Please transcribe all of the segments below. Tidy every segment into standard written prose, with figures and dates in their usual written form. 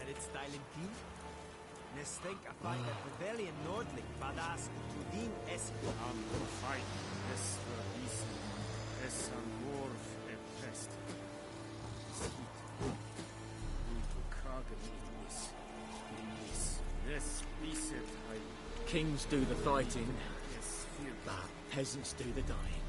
Erit Stylentin? Nestenk a fight at Rebellion Nordling, Badas, Udin Es. Am fight, es verbissen, es amorf pest. Kings do the fighting, but peasants do the dying.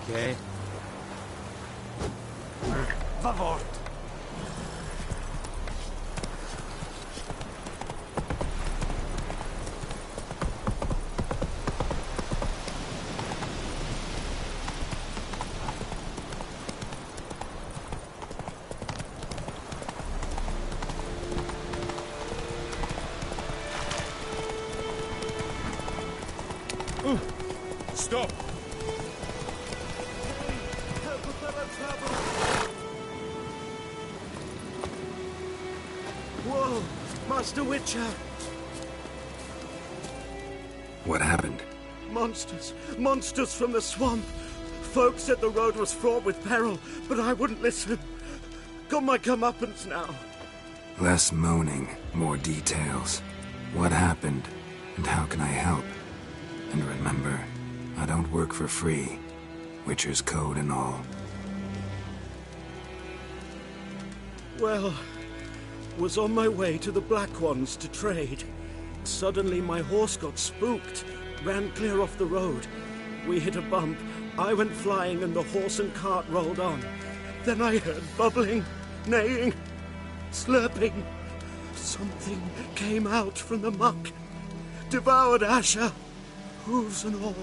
Okay. Vavort! Stop! Whoa! Master Witcher! What happened? Monsters! Monsters from the swamp! Folk said the road was fraught with peril, but I wouldn't listen. Got my comeuppance now. Less moaning, more details. What happened, and how can I help? And remember, I don't work for free. Witcher's code and all. Well, was on my way to the Black Ones to trade. Suddenly my horse got spooked, ran clear off the road. We hit a bump, I went flying and the horse and cart rolled on. Then I heard bubbling, neighing, slurping. Something came out from the muck, devoured Asher, hooves and all.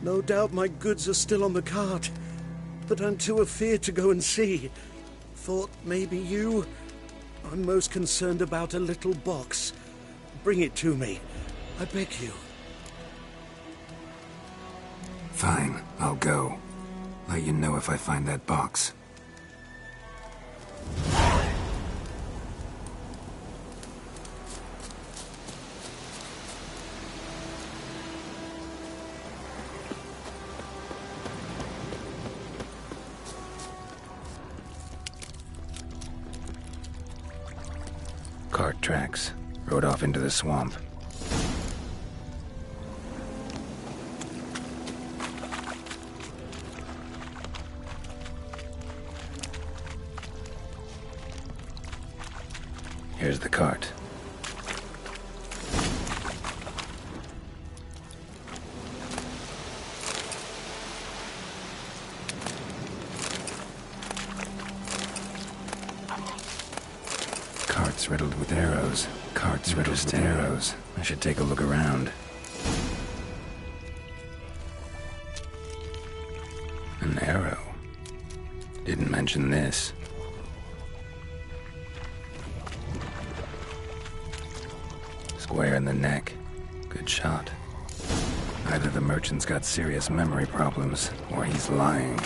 No doubt my goods are still on the cart, but I'm too afeard to go and see. Thought maybe you... I'm most concerned about a little box. Bring it to me, I beg you. Fine, I'll go. Let you know if I find that box. Cart tracks. Rode off into the swamp. Here's the cart. Carts riddled with arrows. Carts riddled with arrows. I should take a look around. An arrow. Didn't mention this. Square in the neck. Good shot. Either the merchant's got serious memory problems, or he's lying.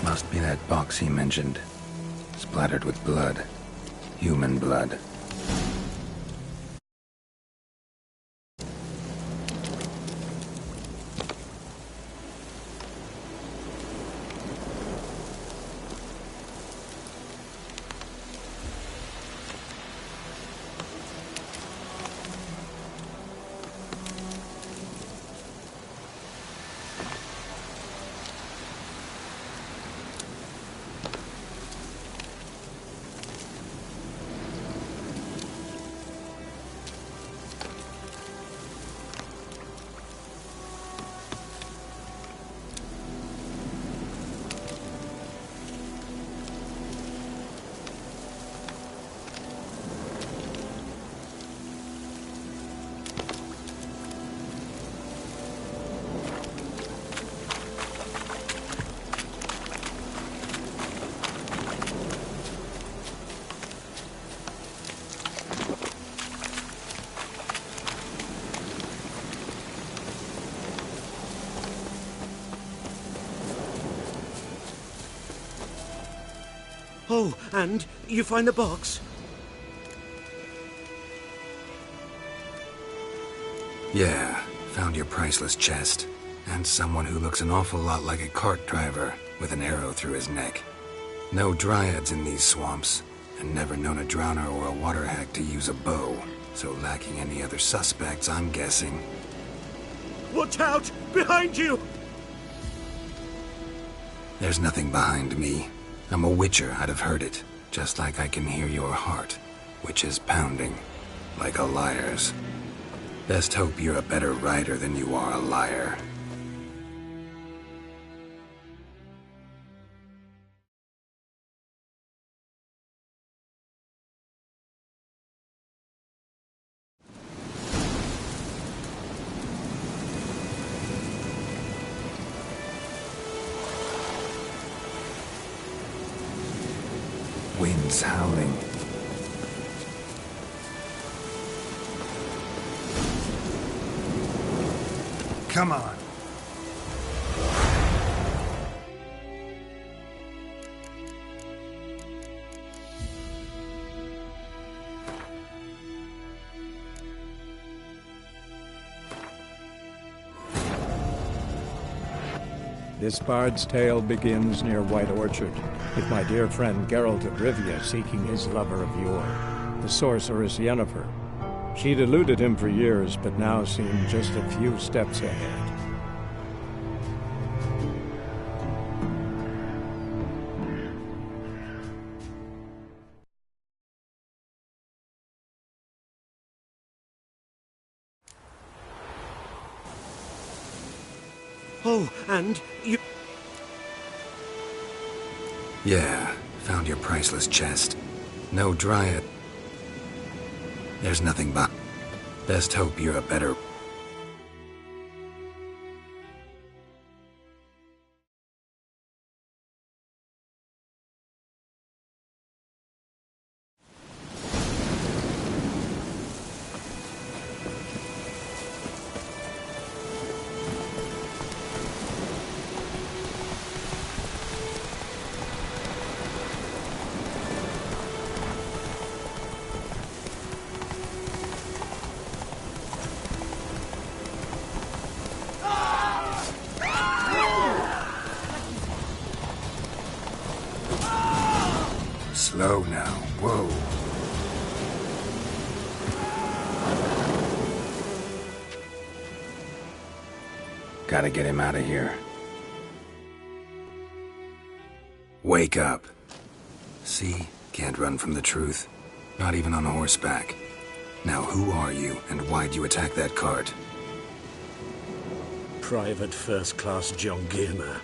Must be that box he mentioned. Splattered with blood. Human blood. Oh, and you find the box? Yeah, found your priceless chest. And someone who looks an awful lot like a cart driver, with an arrow through his neck. No dryads in these swamps, and never known a drowner or a water hack to use a bow. So lacking any other suspects, I'm guessing. Watch out! Behind you! There's nothing behind me. I'm a witcher, I'd have heard it. Just like I can hear your heart, which is pounding. Like a liar's. Best hope you're a better rider than you are a liar. Wind's howling. Come on. This bard's tale begins near White Orchard, with my dear friend Geralt of Rivia seeking his lover of yore, the sorceress Yennefer. She'd eluded him for years, but now seemed just a few steps ahead. Oh, and you... Yeah, found your priceless chest. No Dryad. There's nothing but... Best hope you're a better... Slow now. Whoa. Gotta get him out of here. Wake up. See? Can't run from the truth. Not even on horseback. Now who are you, and why'd you attack that cart? Private First Class John Giermer,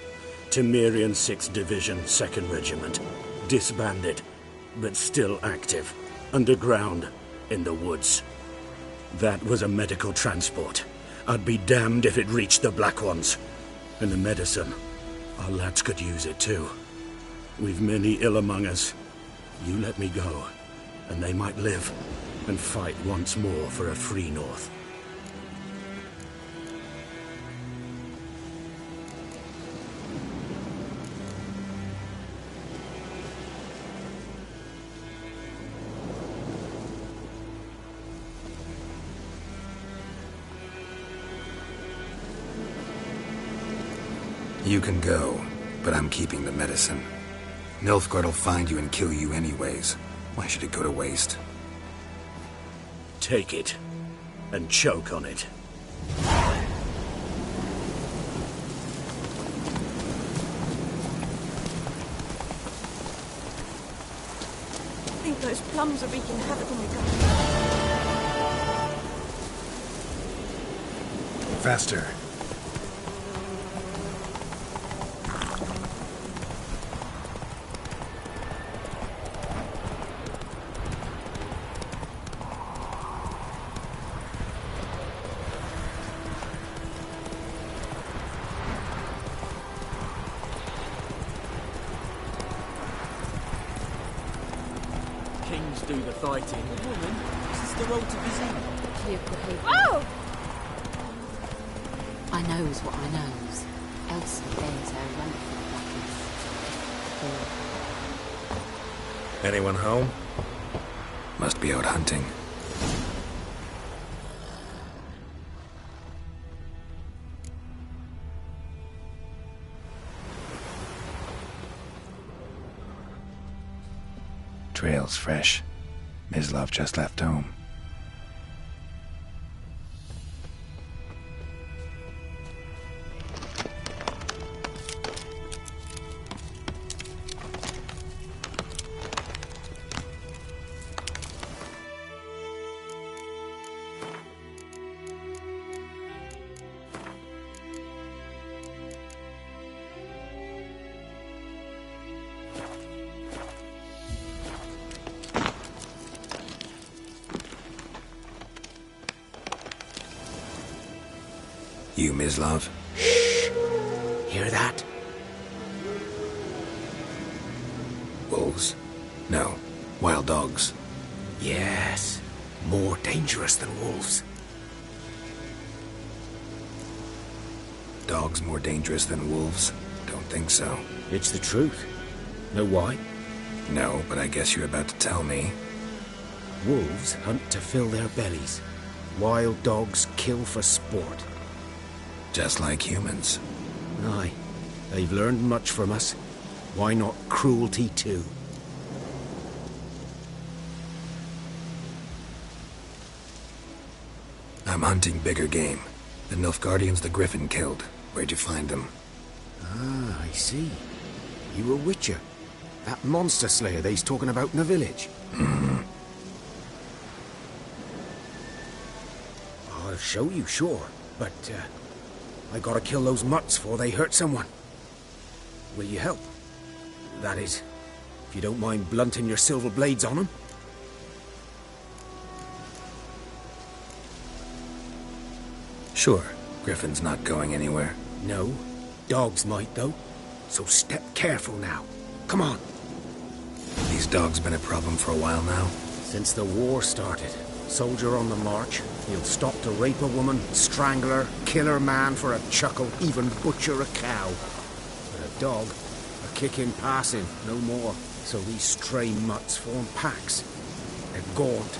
Temerian 6th Division, 2nd Regiment. Disbanded, but still active. Underground, in the woods. That was a medical transport. I'd be damned if it reached the Black Ones. And the medicine. Our lads could use it too. We've many ill among us. You let me go, and they might live, and fight once more for a free North. You can go, but I'm keeping the medicine. Nilfgaard will find you and kill you anyways. Why should it go to waste? Take it, and choke on it. I think those plums are wreaking havoc on the garden. Faster. Kings do the fighting. Woman, is this the road to Vizima? Oh! I knows what I knows. Elsa bears her wonderful blackness. Anyone home? Must be out hunting. Trail's fresh. Mislav just left home. You, Mislav? Shh! Hear that? Wolves? No. Wild dogs. Yes. More dangerous than wolves. Dogs more dangerous than wolves? Don't think so. It's the truth. Know why? No, but I guess you're about to tell me. Wolves hunt to fill their bellies. Wild dogs kill for sport. Just like humans. Aye. They've learned much from us. Why not cruelty too? I'm hunting bigger game. The Nilfgaardians the Griffin killed. Where'd you find them? Ah, I see. You a witcher. That monster slayer they's talking about in the village. I'll show you, sure. But, I gotta kill those mutts before they hurt someone. Will you help? That is, if you don't mind blunting your silver blades on them. Sure. Griffin's not going anywhere. No. Dogs might, though. So step careful now. Come on. These dogs been a problem for a while now? Since the war started. Soldier on the march. He'll stop to rape a woman, strangle her, kill her man for a chuckle, even butcher a cow. But a dog, a kick in passing, no more. So these stray mutts form packs. They're gaunt,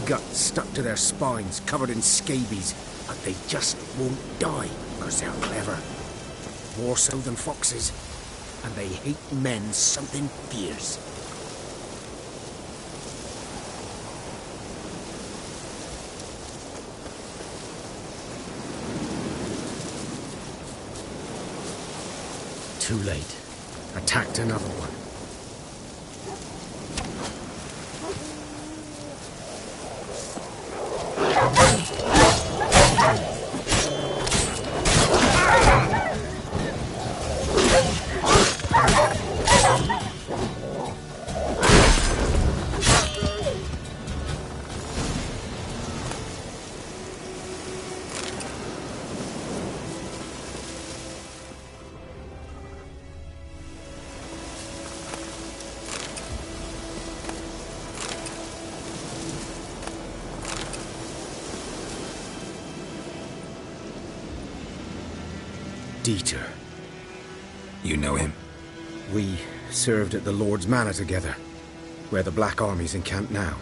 guts stuck to their spines, covered in scabies. But they just won't die, because they're clever. More so than foxes. And they hate men something fierce. Too late. Attacked another one. Dieter. You know him? We served at the Lord's Manor together, where the Black Army's encamped now.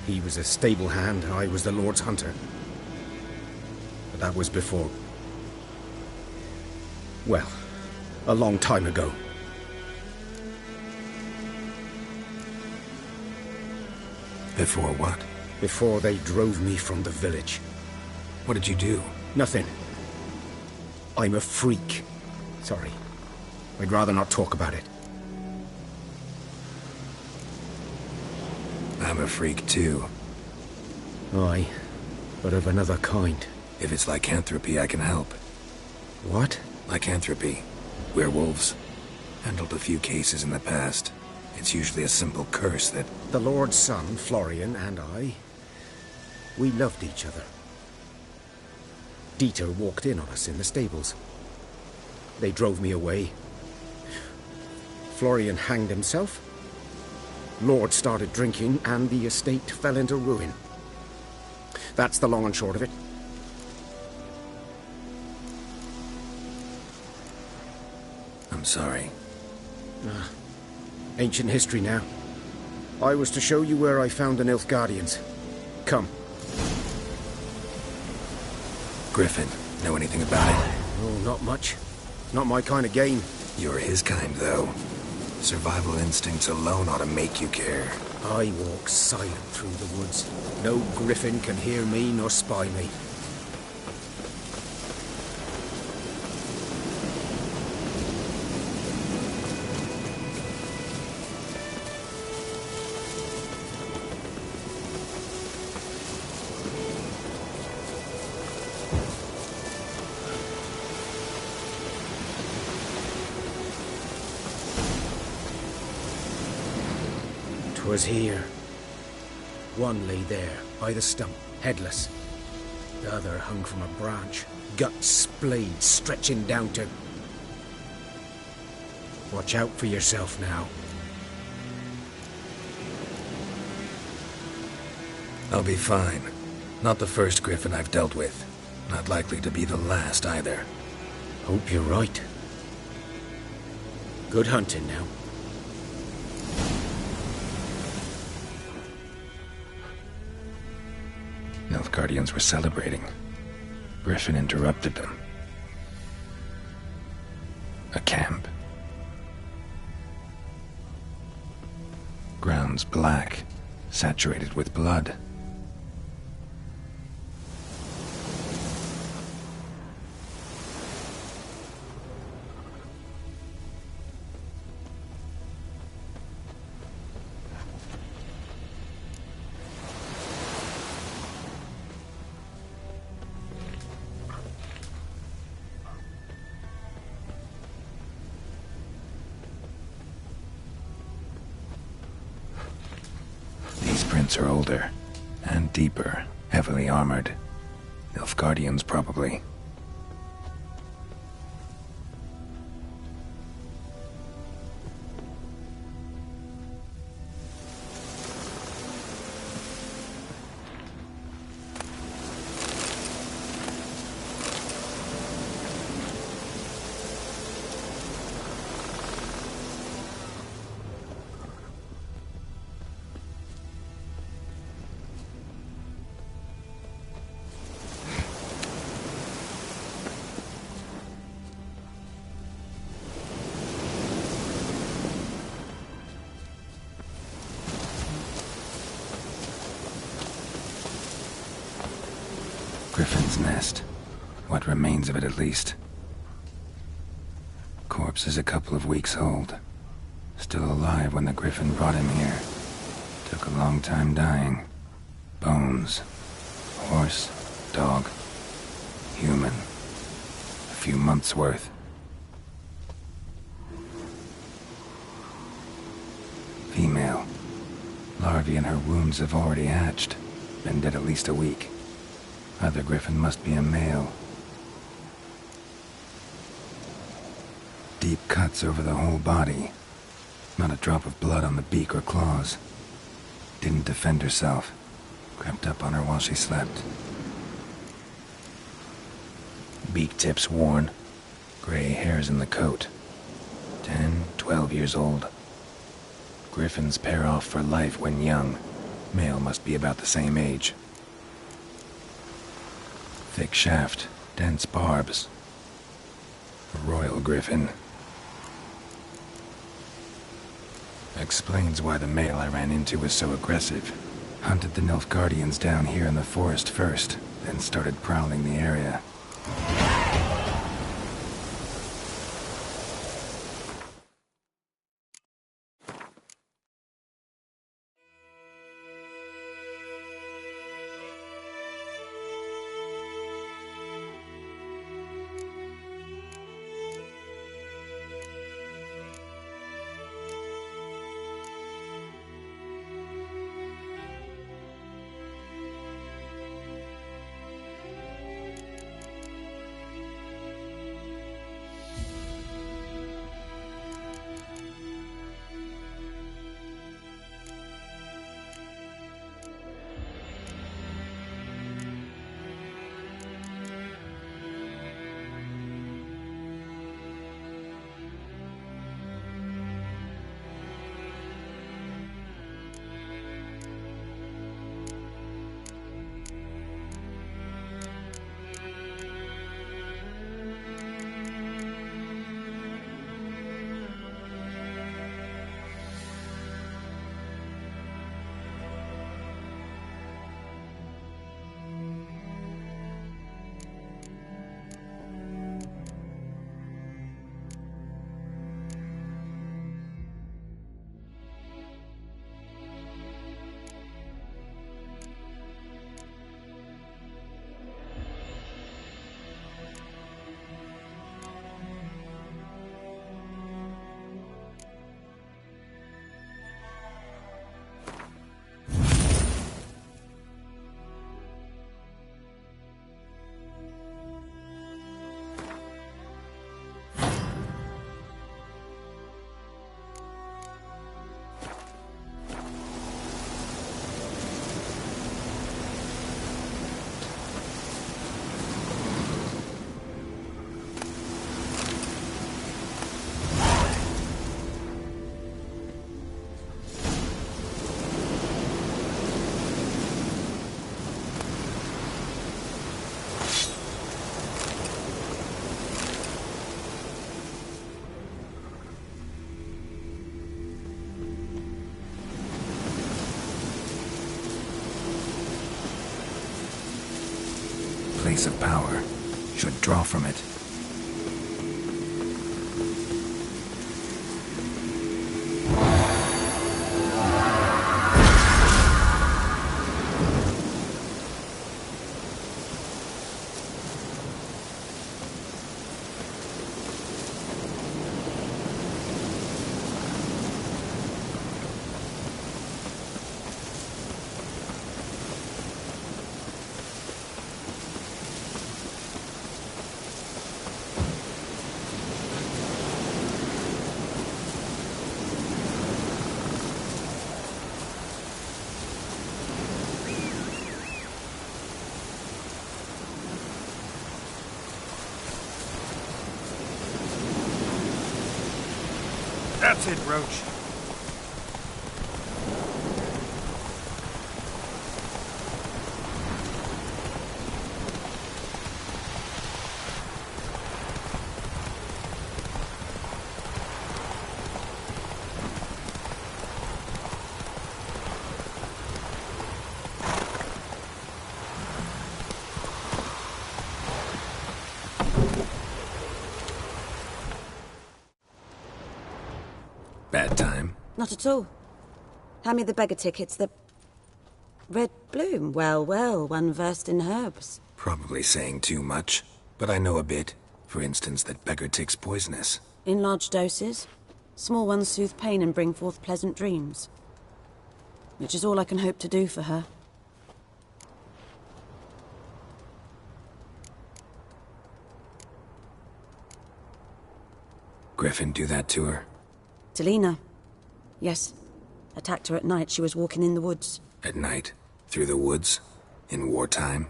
He was a stable hand, I was the Lord's hunter. But that was before... well, a long time ago. Before what? Before they drove me from the village. What did you do? Nothing. I'm a freak. Sorry. I'd rather not talk about it. I'm a freak too. Aye, but of another kind. If it's lycanthropy, I can help. What? Lycanthropy. Werewolves. Handled a few cases in the past. It's usually a simple curse that... The Lord's son, Florian, and I... we loved each other. Dieter walked in on us in the stables. They drove me away. Florian hanged himself. Lord started drinking, and the estate fell into ruin. That's the long and short of it. I'm sorry. Ancient history now. I was to show you where I found the Nilfgaardians. Come. Griffin, know anything about it? Oh, not much. Not my kind of game. You're his kind, though. Survival instincts alone ought to make you care. I walk silent through the woods. No griffin can hear me nor spy me. Was here. One lay there, by the stump, headless. The other hung from a branch, guts splayed, stretching down to... Watch out for yourself now. I'll be fine. Not the first griffin I've dealt with. Not likely to be the last, either. Hope you're right. Good hunting now. Nilfgaardians were celebrating. Griffin interrupted them. A camp. Grounds black, saturated with blood. Are older and deeper, heavily armored. Nilfgaardians, probably. Griffin's nest. What remains of it, at least. Corpse is a couple of weeks old. Still alive when the Griffin brought him here. Took a long time dying. Bones. Horse. Dog. Human. A few months' worth. Female. Larvae in her wounds have already hatched. Been dead at least a week. Other Griffin must be a male. Deep cuts over the whole body. Not a drop of blood on the beak or claws. Didn't defend herself. Crept up on her while she slept. Beak tips worn. Gray hairs in the coat. 10, 12 years old. Griffins pair off for life when young. Male must be about the same age. Thick shaft, dense barbs. A royal griffin. Explains why the male I ran into was so aggressive. Hunted the Nilfgaardians down here in the forest first, then started prowling the area. place of power should draw from it. That's it, Roach. Bad time? Not at all. Hand me the beggar tickets, the... Red Bloom. Well, well, one versed in herbs. Probably saying too much, but I know a bit. For instance, that beggar tick's poisonous. In large doses. Small ones soothe pain and bring forth pleasant dreams. Which is all I can hope to do for her. Griffin do that to her? Talina. Yes. Attacked her at night. She was walking in the woods. At night? Through the woods? In wartime?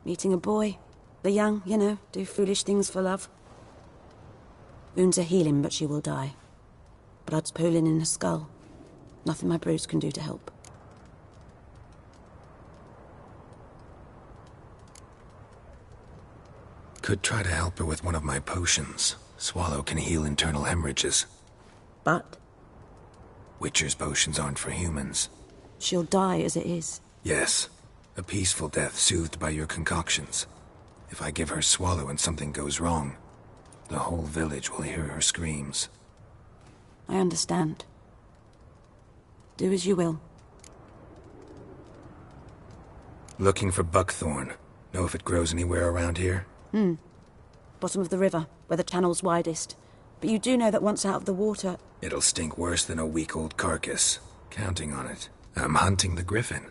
Meeting a boy. The young, you know, do foolish things for love. Wounds are healing, but she will die. Blood's pooling in her skull. Nothing my brews can do to help. Could try to help her with one of my potions. Swallow can heal internal hemorrhages. But? Witcher's potions aren't for humans. She'll die as it is. Yes. A peaceful death soothed by your concoctions. If I give her Swallow and something goes wrong, the whole village will hear her screams. I understand. Do as you will. Looking for buckthorn. Know if it grows anywhere around here? Bottom of the river, where the channel's widest. But you do know that once out of the water... It'll stink worse than a week-old carcass. Counting on it. I'm hunting the griffin.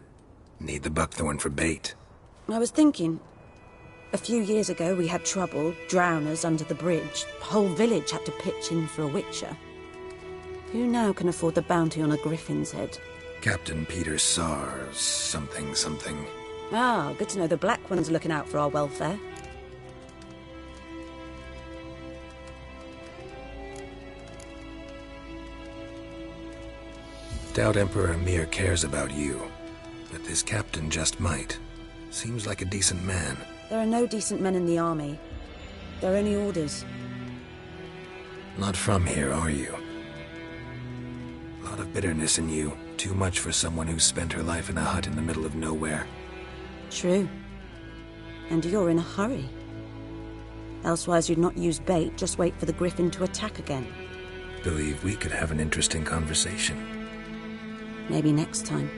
Need the buckthorn for bait. I was thinking... A few years ago we had trouble, drowners under the bridge. The whole village had to pitch in for a witcher. Who now can afford the bounty on a griffin's head? Captain Peter Sars, something. Ah, good to know the Black One's looking out for our welfare. Doubt Emperor Emhyr cares about you, but this captain just might. Seems like a decent man. There are no decent men in the army. They're only orders. Not from here, are you? A lot of bitterness in you. Too much for someone who spent her life in a hut in the middle of nowhere. True. And you're in a hurry. Elsewise you'd not use bait, just wait for the griffin to attack again. Believe we could have an interesting conversation. Maybe next time.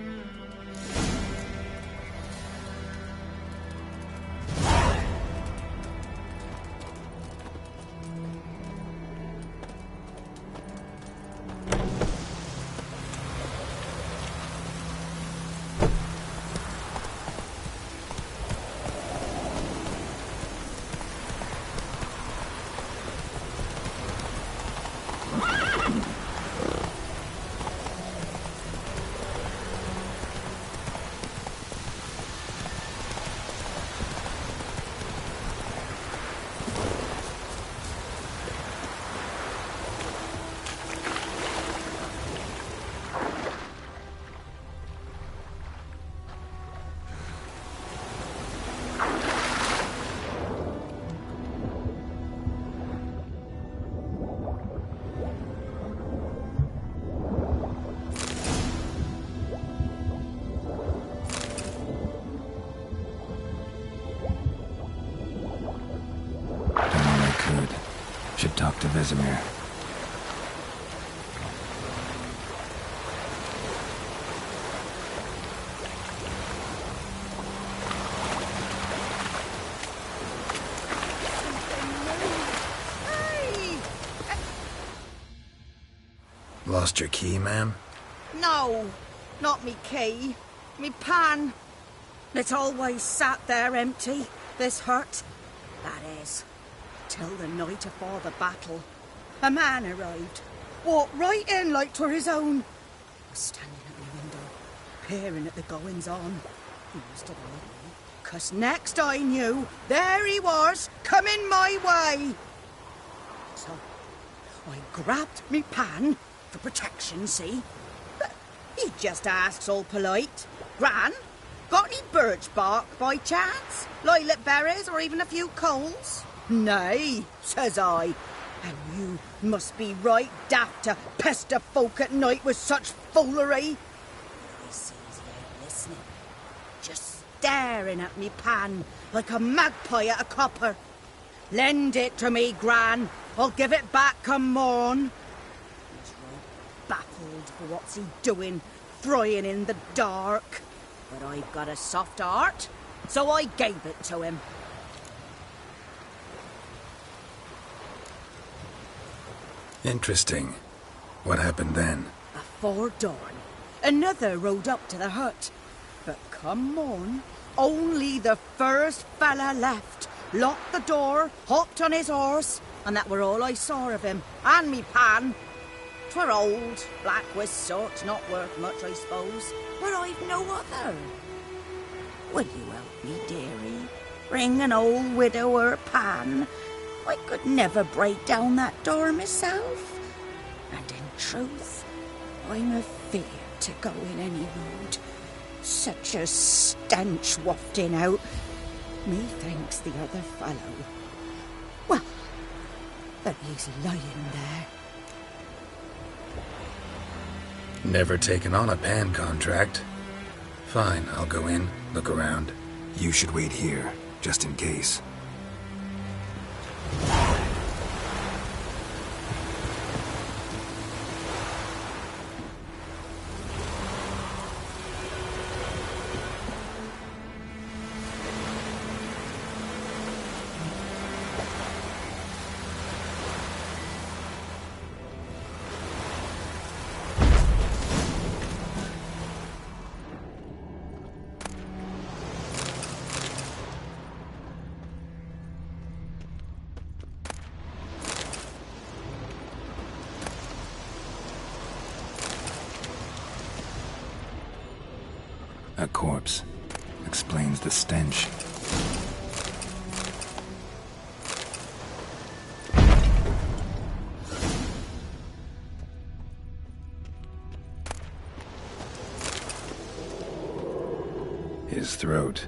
Vesemir. Lost your key, ma'am? No, not me key. Me pan. It's always sat there empty, this hut. That is, till the night afore the battle. A man arrived, walked right in like 'twere his own. Was standing at my window, peering at the goings-on. He must have heard me, 'cause next I knew, there he was, coming my way. So, I grabbed me pan, for protection, see? But he just asks all polite, Gran, got any birch bark by chance? Lilac berries or even a few coals? Nay, says I. And you must be right daft to pester folk at night with such foolery. I sees he ain't listening, just staring at me pan like a magpie at a copper. Lend it to me, Gran. I'll give it back come morn. He's right baffled for what's he doing, frying in the dark. But I've got a soft heart, so I gave it to him. Interesting. What happened then? Afore dawn, another rode up to the hut. But come morn, only the first fella left, locked the door, hopped on his horse, and that were all I saw of him, and me pan. 'Twere old, black with soot, not worth much, I suppose, but I've no other. Will you help me, dearie? Bring an old widower pan. I could never break down that door myself. And in truth, I'm afeard to go in any road. Such a stench wafting out. Methinks the other fellow, well, that he's lying there. Never taken on a pan contract. Fine, I'll go in, look around. You should wait here, just in case. A corpse. Explains the stench. His throat.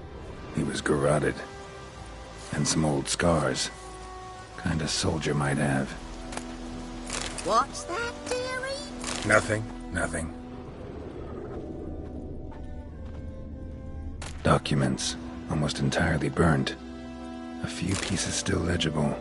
He was garroted. And some old scars. Kind of soldier might have. What's that, dearie? Nothing. Documents, almost entirely burnt. A few pieces still legible.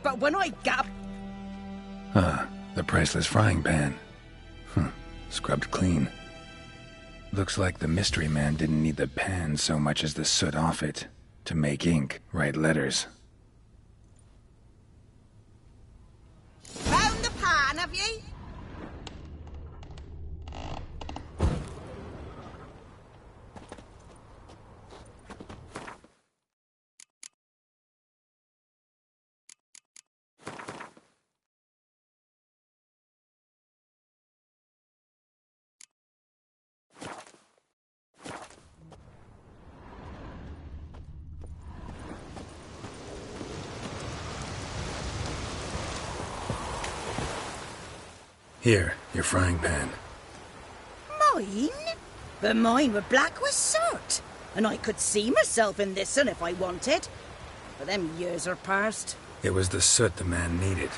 But when I got... Ah, the priceless frying pan. Scrubbed clean. Looks like the mystery man didn't need the pan so much as the soot off it to make ink, write letters. Found the pan, have ye? Here, your frying pan. Mine? But mine were black with soot, and I could see myself in this one if I wanted. But them years are past. It was the soot the man needed.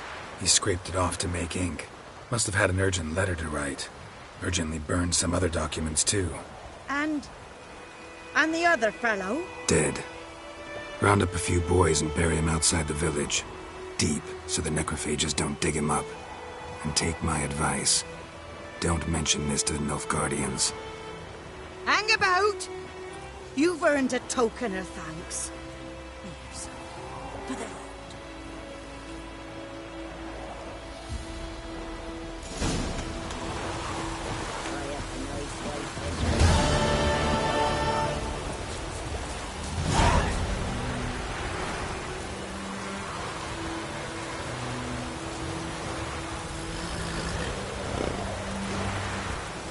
He scraped it off to make ink. Must have had an urgent letter to write. Urgently burned some other documents too. And the other fellow? Dead. Round up a few boys and bury him outside the village. Deep, so the necrophages don't dig him up. And take my advice. Don't mention this to the Nilfgaardians. Hang about! You've earned a token of thanks. Here's for the Lord.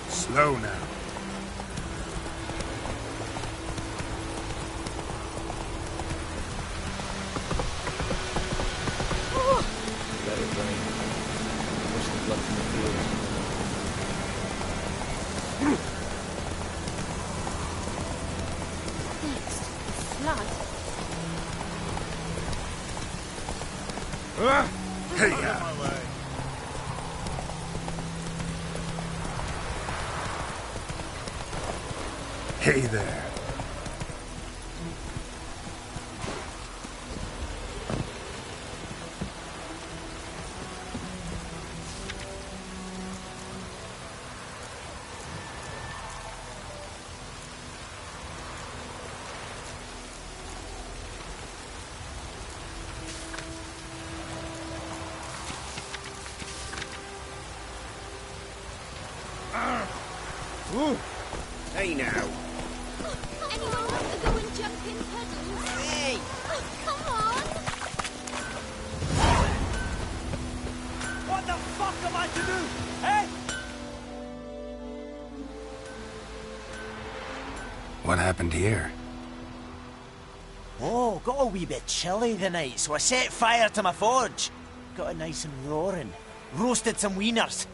Slow now. Let it rain. Push the blood from the field. Next, flood. Hey, yeah. Hey there. Ooh. Hey now. Anyone want to go and jump in puddles? Hey! Oh, come on! What the fuck am I to do? Eh? What happened here? Oh, got a wee bit chilly the night, so I set fire to my forge. Got it nice and roaring. Roasted some wieners.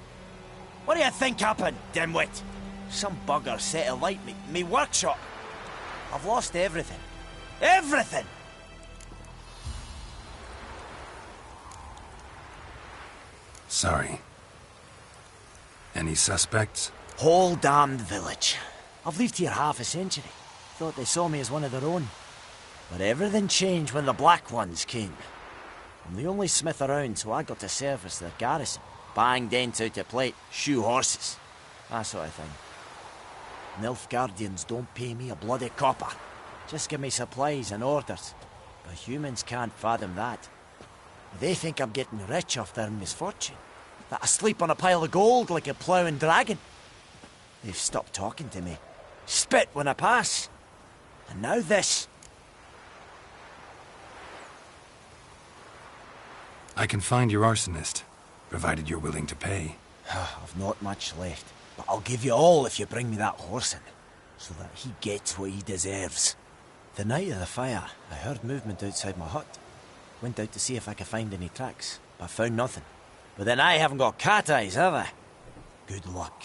What do you think happened, dimwit? Some bugger set alight me workshop. I've lost everything. Everything! Sorry. Any suspects? Whole damned village. I've lived here half a century. Thought they saw me as one of their own. But everything changed when the Black Ones came. I'm the only smith around, so I got to service their garrison. Bang dents out of plate, shoe horses. That sort of thing. Nilfgaardians don't pay me a bloody copper. Just give me supplies and orders. But humans can't fathom that. They think I'm getting rich off their misfortune. That I sleep on a pile of gold like a ploughing dragon. They've stopped talking to me. Spit when I pass. And now this. I can find your arsonist, provided you're willing to pay. I've not much left, but I'll give you all if you bring me that horse in, so that he gets what he deserves. The night of the fire, I heard movement outside my hut. Went out to see if I could find any tracks, but found nothing. But then I haven't got cat eyes, have I? Good luck.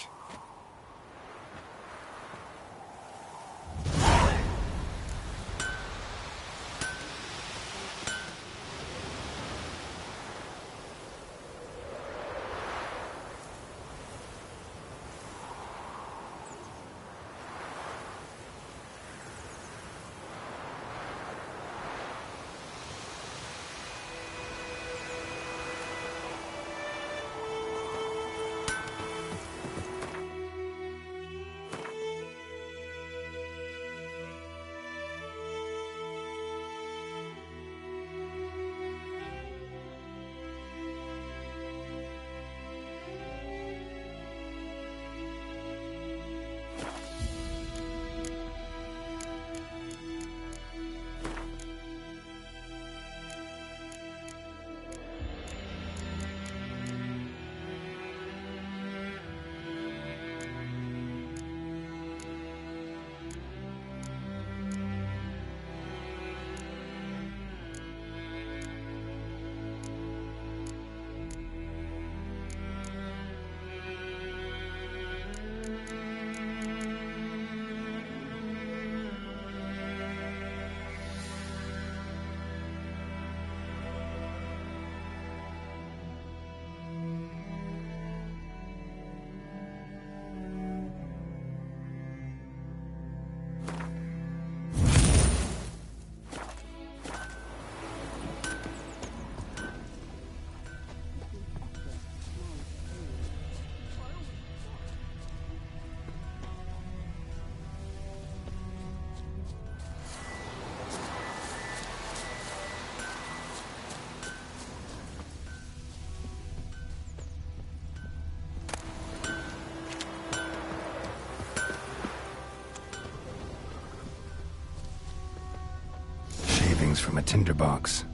from a tinderbox.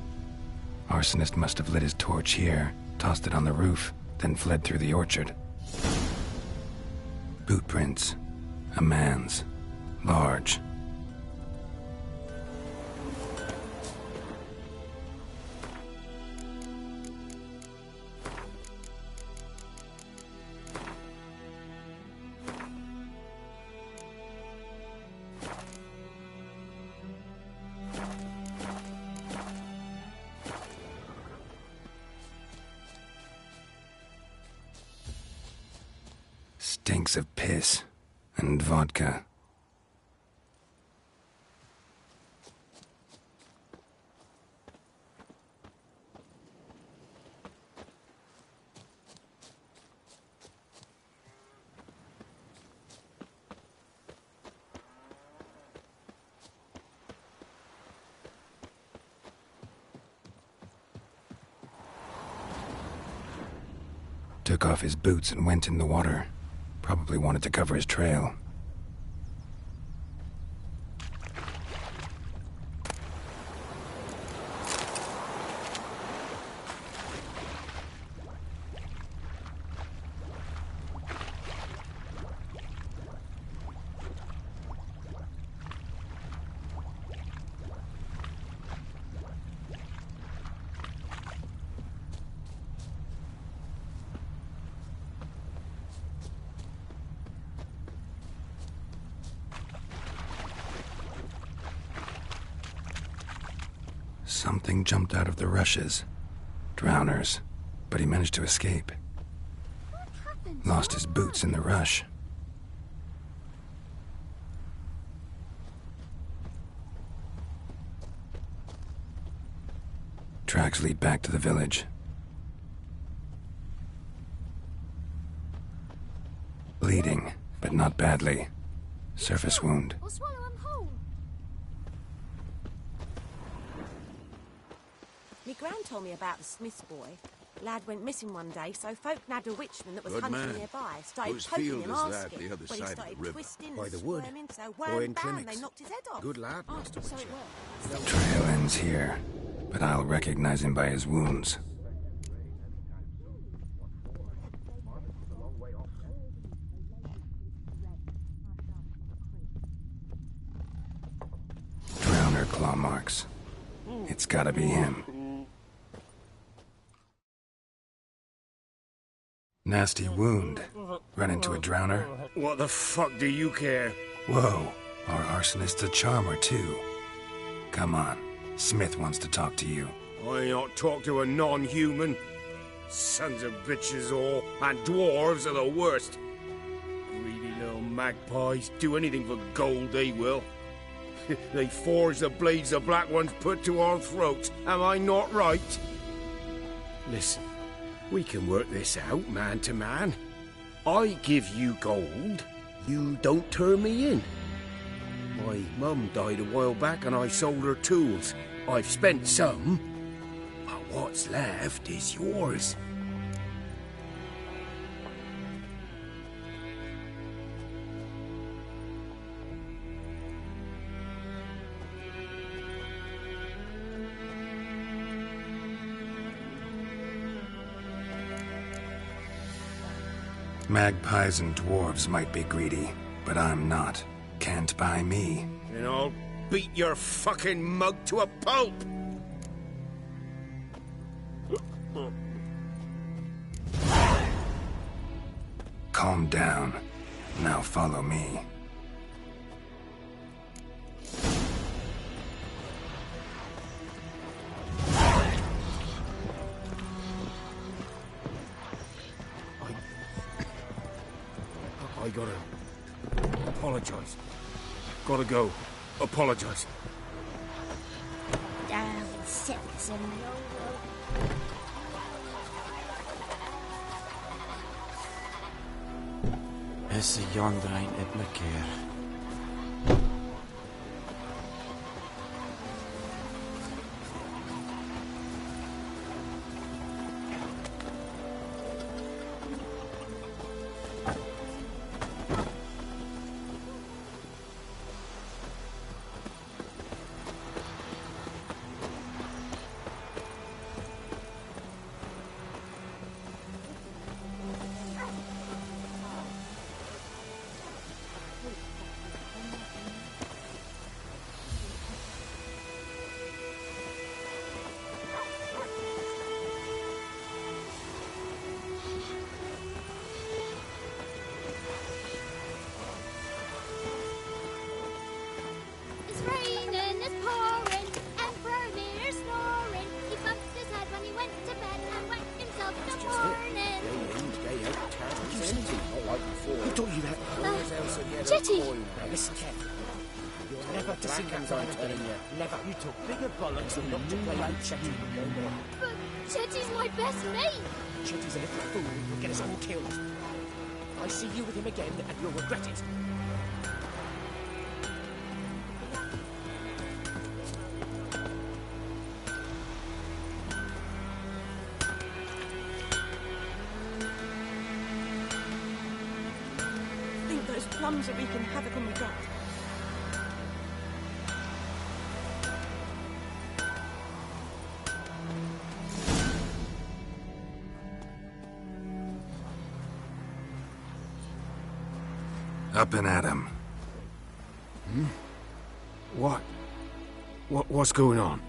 Arsonist must have lit his torch here, tossed it on the roof, then fled through the orchard. Boot prints. A man's. Large. Stinks of piss and vodka. Took off his boots and went in the water. Probably wanted to cover his trail. Something jumped out of the rushes. Drowners. But he managed to escape. Lost his boots in the rush. Tracks lead back to the village. Bleeding, but not badly. Surface wound. I'll swallow him whole. Me gran told me about the Smith's boy. Lad went missing one day, so folk nabbed a witchman that was Good hunting man. nearby. Started Whose poking field him, is that, asking. the other When he side of the started river? twisting By and the wood. squirming, so Or wham in bam, clinics. they knocked his head off. Good lad, Master So Witcher. it was. Trail ends here, but I'll recognize him by his wounds. Drowner claw marks. It's gotta be him. Nasty wound. Run into a drowner? What the fuck do you care? Whoa, our arsonist's a charmer too. Come on, Smith wants to talk to you. I ain't not talk to a non-human. Sons of bitches all, and dwarves are the worst. Greedy little magpies, do anything for gold they will. They forge the blades the Black Ones put to our throats. Am I not right? Listen, we can work this out man to man. I give you gold, you don't turn me in. My mum died a while back and I sold her tools. I've spent some, but what's left is yours. Magpies and dwarves might be greedy, but I'm not. Can't buy me. And I'll beat your fucking mug to a pulp! Calm down. Now follow me. I gotta apologize. Gotta go. Apologize. Down, citizen. Esse yonder ain't it McCare. like before. Who told you that? Always else had had a Chetty! coin. Now listen carefully. You're never to see that I'm man telling again. you. Never. You took bigger bollocks than not to play with Chetty. But Chetty's my best mate. Chetty's a little fool who'll get us all killed. I see you with him again, and you'll regret it. Think those plums are wreaking havoc on my gut. Up and at him. What? What's going on?